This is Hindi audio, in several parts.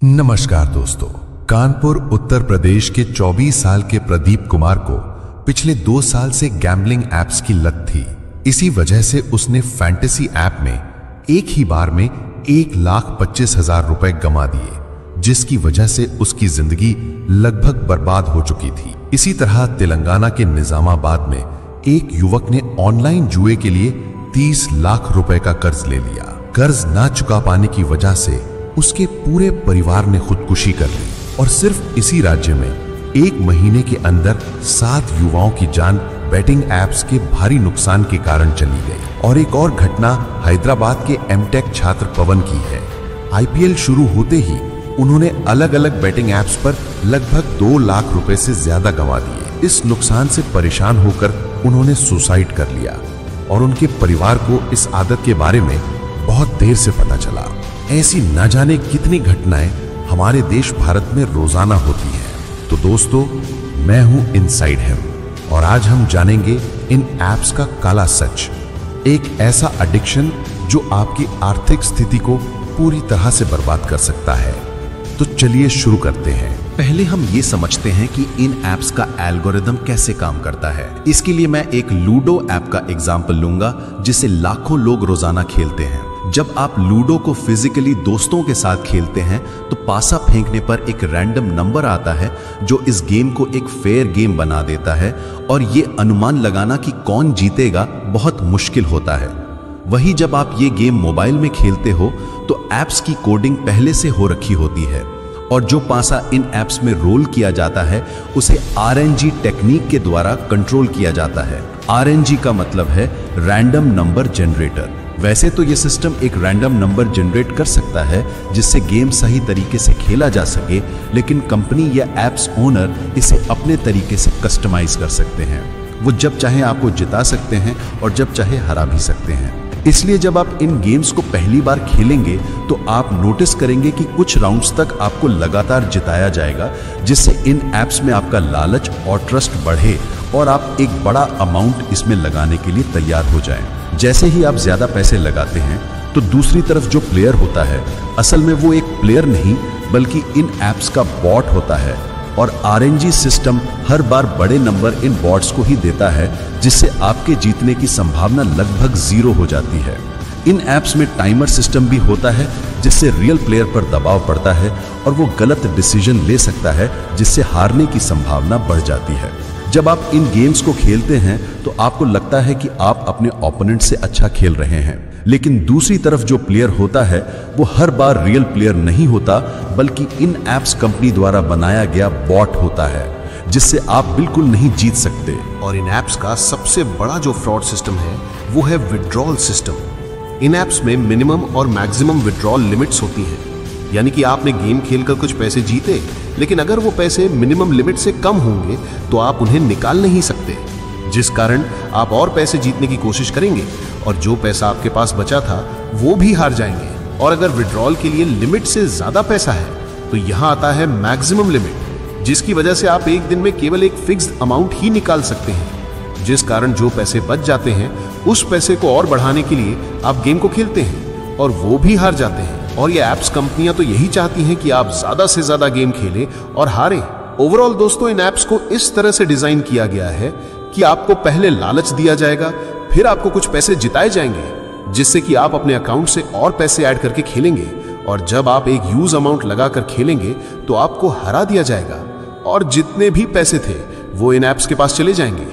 नमस्कार दोस्तों, कानपुर उत्तर प्रदेश के 24 साल के प्रदीप कुमार को पिछले 2 साल से गैम्बलिंग एप्स की लत थी। इसी वजह से उसने फैंटेसी ऐप में एक ही बार में 1,25,000 रुपए गंवा दिए, जिसकी वजह से उसकी जिंदगी लगभग बर्बाद हो चुकी थी। इसी तरह तेलंगाना के निजामाबाद में एक युवक ने ऑनलाइन जुए के लिए 30 लाख रुपए का कर्ज ले लिया। कर्ज ना चुका पाने की वजह से उसके पूरे परिवार ने खुदकुशी कर ली और सिर्फ इसी राज्य में 1 महीने के अंदर 7 युवाओं की जान बेटिंग एप्स के भारी नुकसान के कारण चली गई। और एक और घटना हैदराबाद के एमटेक छात्र पवन की है। आईपीएल शुरू होते ही उन्होंने अलग अलग बेटिंग एप्स पर लगभग 2 लाख रुपए से ज्यादा गंवा दिए। इस नुकसान से परेशान होकर उन्होंने सुसाइड कर लिया और उनके परिवार को इस आदत के बारे में बहुत देर से पता चला। ऐसी न जाने कितनी घटनाएं हमारे देश भारत में रोजाना होती हैं। तो दोस्तों, मैं हूं इनसाइड हिम और आज हम जानेंगे इन एप्स का काला सच, एक ऐसा एडिक्शन जो आपकी आर्थिक स्थिति को पूरी तरह से बर्बाद कर सकता है। तो चलिए शुरू करते हैं। पहले हम ये समझते हैं कि इन एप्स का एल्गोरिदम कैसे काम करता है। इसके लिए मैं एक लूडो ऐप का एग्जांपल लूंगा, जिसे लाखों लोग रोजाना खेलते हैं। जब आप लूडो को फिजिकली दोस्तों के साथ खेलते हैं तो पासा फेंकने पर एक रैंडम नंबर आता है जो इस गेम को एक फेयर गेम बना देता है, और ये अनुमान लगाना कि कौन जीतेगा बहुत मुश्किल होता है। वही जब आप ये गेम मोबाइल में खेलते हो तो एप्स की कोडिंग पहले से हो रखी होती है, और जो पासा इन एप्स में रोल किया जाता है उसे आरएनजी टेक्निक के द्वारा कंट्रोल किया जाता है। आरएनजी का मतलब है रैंडम नंबर जनरेटर। वैसे तो ये सिस्टम एक रैंडम नंबर जनरेट कर सकता है जिससे गेम सही तरीके से खेला जा सके, लेकिन कंपनी या एप्स ओनर इसे अपने तरीके से कस्टमाइज कर सकते हैं। वो जब चाहे आपको जिता सकते हैं और जब चाहे हरा भी सकते हैं। इसलिए जब आप इन गेम्स को पहली बार खेलेंगे तो आप नोटिस करेंगे कि कुछ राउंड्स तक आपको लगातार जिताया जाएगा, जिससे इन एप्स में आपका लालच और ट्रस्ट बढ़े और आप एक बड़ा अमाउंट इसमें लगाने के लिए तैयार हो जाएं। जैसे ही आप ज्यादा पैसे लगाते हैं तो दूसरी तरफ जो प्लेयर होता है, असल में वो एक प्लेयर नहीं बल्कि इन एप्स का बॉट होता है, और आरएनजी सिस्टम हर बार बड़े नंबर इन बॉट्स को ही देता है, जिससे आपके जीतने की संभावना लगभग 0 हो जाती है। इन एप्स में टाइमर सिस्टम भी होता है, जिससे रियल प्लेयर पर दबाव पड़ता है और वो गलत डिसीजन ले सकता है, जिससे हारने की संभावना बढ़ जाती है। जब आप इन गेम्स को खेलते हैं तो आपको लगता है कि आप अपने ओपोनेंट से अच्छा खेल रहे हैं, लेकिन दूसरी तरफ जो प्लेयर होता है वो हर बार रियल प्लेयर नहीं होता, बल्कि इन एप्स कंपनी द्वारा बनाया गया बॉट होता है, जिससे आप बिल्कुल नहीं जीत सकते। और इन एप्स का सबसे बड़ा जो फ्रॉड सिस्टम है वो है विड्रॉल सिस्टम। इन एप्स में मिनिमम और मैक्सिमम विड्रॉल लिमिट्स होती हैं, यानी कि आपने गेम खेलकर कुछ पैसे जीते, लेकिन अगर वो पैसे मिनिमम लिमिट से कम होंगे तो आप उन्हें निकाल नहीं सकते, जिस कारण आप और पैसे जीतने की कोशिश करेंगे और जो पैसा आपके पास बचा था वो भी हार जाएंगे। और अगर विड्रॉल के लिए लिमिट से ज्यादा पैसा है तो यहां आता है मैक्सिमम लिमिट, जिसकी वजह से आप एक दिन में केवल एक फिक्स्ड अमाउंट ही निकाल सकते हैं, जिस कारण जो पैसे बच जाते हैं उस पैसे को और बढ़ाने के लिए आप गेम को खेलते हैं और वो भी हार जाते हैं। और ये एप्स कंपनियां तो यही चाहती हैं कि आप ज्यादा से ज्यादा गेम खेलें और हारें। ओवरऑल दोस्तों, इन एप्स को इस तरह से डिजाइन किया गया है कि आपको पहले लालच दिया जाएगा, फिर आपको कुछ पैसे जिताए जाएंगे, जिससे कि आप अपने अकाउंट से और पैसे ऐड करके खेलेंगे, और जब आप एक यूज अमाउंट लगाकर खेलेंगे तो आपको हरा दिया जाएगा और जितने भी पैसे थे वो इन एप्स के पास चले जाएंगे।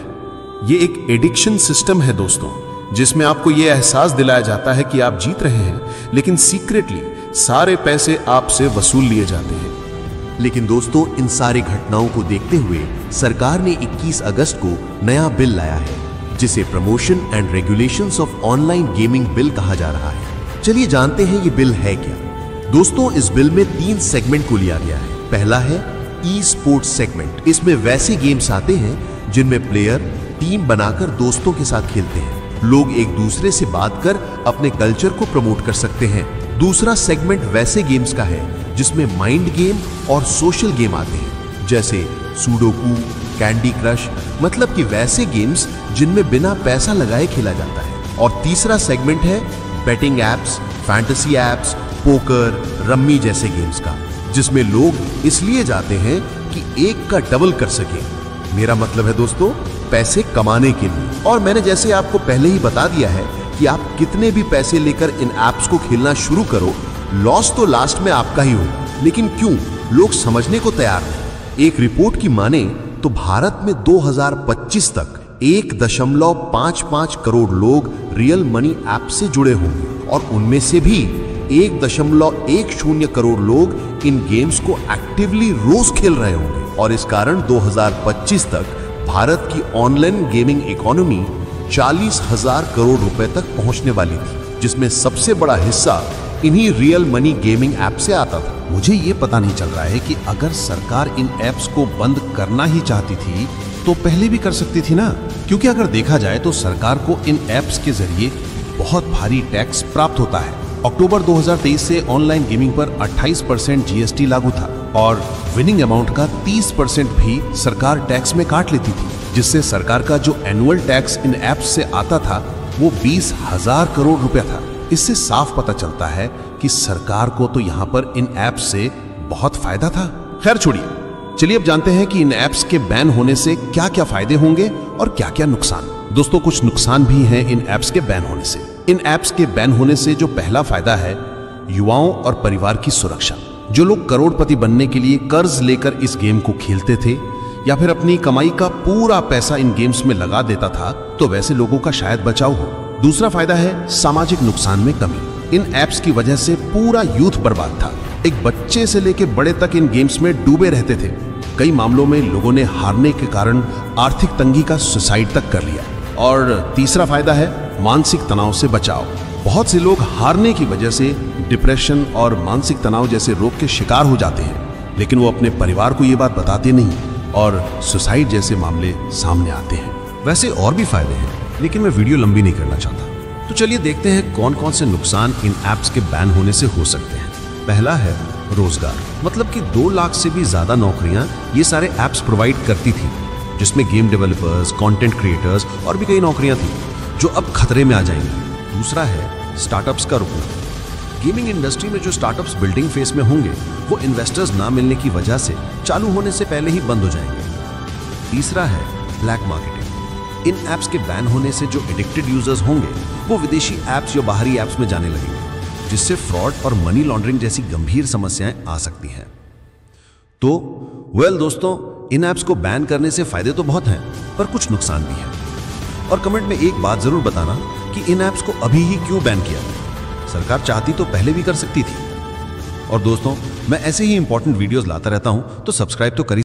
ये एक एडिक्शन सिस्टम है दोस्तों, जिसमें आपको यह एहसास दिलाया जाता है कि आप जीत रहे हैं, लेकिन सीक्रेटली सारे पैसे आपसे वसूल लिए जाते हैं। लेकिन दोस्तों, इन सारी घटनाओं को देखते हुए सरकार ने 21 अगस्त को नया बिल लाया है, जिसे promotion and regulations of online gaming bill कहा जा रहा है। चलिए जानते हैं ये बिल है क्या। दोस्तों, इस बिल में 3 सेगमेंट को लिया गया है। पहला है ई स्पोर्ट्स सेगमेंट। इसमें वैसे गेम्स आते हैं जिनमें प्लेयर टीम बनाकर दोस्तों के साथ खेलते हैं। लोग एक दूसरे से बात कर अपने कल्चर को प्रमोट कर सकते हैं। दूसरा सेगमेंट वैसे गेम्स का है जिसमें माइंड गेम और सोशल गेम आते हैं, जैसे सुडोकू, कैंडी क्रश, मतलब कि वैसे गेम्स जिनमें बिना पैसा लगाए खेला जाता है। और तीसरा सेगमेंट है betting apps, fantasy apps, poker, rummy जैसे गेम्स का। जिसमें लोग इसलिए जाते हैं कि एक का डबल कर सकें। मेरा मतलब है दोस्तों, पैसे कमाने के लिए। और मैंने जैसे आपको पहले ही बता दिया है कि आप कितने भी पैसे लेकर इन ऐप्स को खेलना शुरू करो, लॉस तो लास्ट में आपका ही होगा। लेकिन क्यों? लोग समझने को तैयार नहीं। एक रिपोर्ट की माने तो भारत में 2025 तक 1.55 करोड़ लोग रियल मनी ऐप से जुड़े होंगे और उनमें से भी 1.10 करोड़ लोग इन गेम्स को एक्टिवली रोज खेल रहे होंगे। और इस कारण 2025 तक भारत की ऑनलाइन गेमिंग इकोनॉमी 40,000 करोड़ रुपए तक पहुंचने वाली थी, जिसमें सबसे बड़ा हिस्सा इन्हीं रियल मनी गेमिंग ऐप से आता था। मुझे ये पता नहीं चल रहा है कि अगर सरकार इन ऐप्स को बंद करना ही चाहती थी तो पहले भी कर सकती थी ना, क्योंकि अगर देखा जाए तो सरकार को इन ऐप्स के जरिए बहुत भारी टैक्स प्राप्त होता है। अक्टूबर 2023 से ऑनलाइन गेमिंग पर 28% जीएसटी लागू था और विनिंग अमाउंट का 30% भी सरकार टैक्स में काट लेती थी, जिससे सरकार का जो एनुअल टैक्स इन ऐप्स से आता था वो 20,000 करोड़ रुपया था। इससे साफ पता चलता है कि सरकार को तो यहाँ पर इन ऐप्स से बहुत फायदा था। खैर छोड़िए, चलिए अब जानते हैं कि इन ऐप्स के बैन होने से क्या क्या फायदे होंगे और क्या क्या नुकसान। दोस्तों, कुछ नुकसान भी हैं इन ऐप्स के बैन होने से। इन ऐप्स के बैन होने से जो पहला फायदा है, युवाओं और परिवार की सुरक्षा। जो लोग करोड़पति बनने के लिए कर्ज लेकर इस गेम को खेलते थे या फिर अपनी कमाई का पूरा पैसा इन गेम्स में लगा देता था, तो वैसे लोगों का शायद बचाव हो। दूसरा फायदा है सामाजिक नुकसान में कमी। इन ऐप्स की वजह से पूरा यूथ बर्बाद था। एक बच्चे से लेकर बड़े तक इन गेम्स में डूबे रहते थे। कई मामलों में लोगों ने हारने के कारण आर्थिक तंगी का सुसाइड तक कर लिया। और तीसरा फायदा है मानसिक तनाव से बचाव। बहुत से लोग हारने की वजह से डिप्रेशन और मानसिक तनाव जैसे रोग के शिकार हो जाते हैं, लेकिन वो अपने परिवार को ये बात बताते नहीं और सुसाइड जैसे मामले सामने आते हैं। वैसे और भी फायदे हैं, लेकिन मैं वीडियो लंबी नहीं करना चाहता। तो चलिए देखते हैं कौन कौन से नुकसान इन ऐप्स के बैन होने से हो सकते हैं। पहला है रोजगार, मतलब कि 2 लाख से भी ज्यादा नौकरियां ये सारे ऐप्स प्रोवाइड करती थी, जिसमें गेम डेवलपर्स, कंटेंट क्रिएटर्स और भी कई नौकरियां थी जो अब खतरे में आ जाएंगी। दूसरा है स्टार्टअप्स का रुकना। गेमिंग इंडस्ट्री में जो स्टार्टअप्स बिल्डिंग फेस में होंगे वो इन्वेस्टर्स ना मिलने की वजह से चालू होने से पहले ही बंद हो जाएंगे। तीसरा है ब्लैक मार्केटिंग। इन ऐप्स के बैन होने से जो एडिक्टेड यूजर्स होंगे वो विदेशी ऐप्स या बाहरी ऐप्स में जाने लगेंगे, जिससे फ्रॉड और मनी लॉन्ड्रिंग जैसी गंभीर समस्याएं आ सकती हैं। तो दोस्तों, इन ऐप्स को बैन करने से फायदे तो बहुत हैं, पर कुछ नुकसान भी हैं। और कमेंट में एक बात जरूर बताना कि इन ऐप्स को अभी ही क्यों बैन किया। सरकार चाहती तो पहले भी कर सकती थी। और दोस्तों, मैं ऐसे ही इंपॉर्टेंट वीडियोस लाता रहता हूं, तो सब्सक्राइब तो करिए।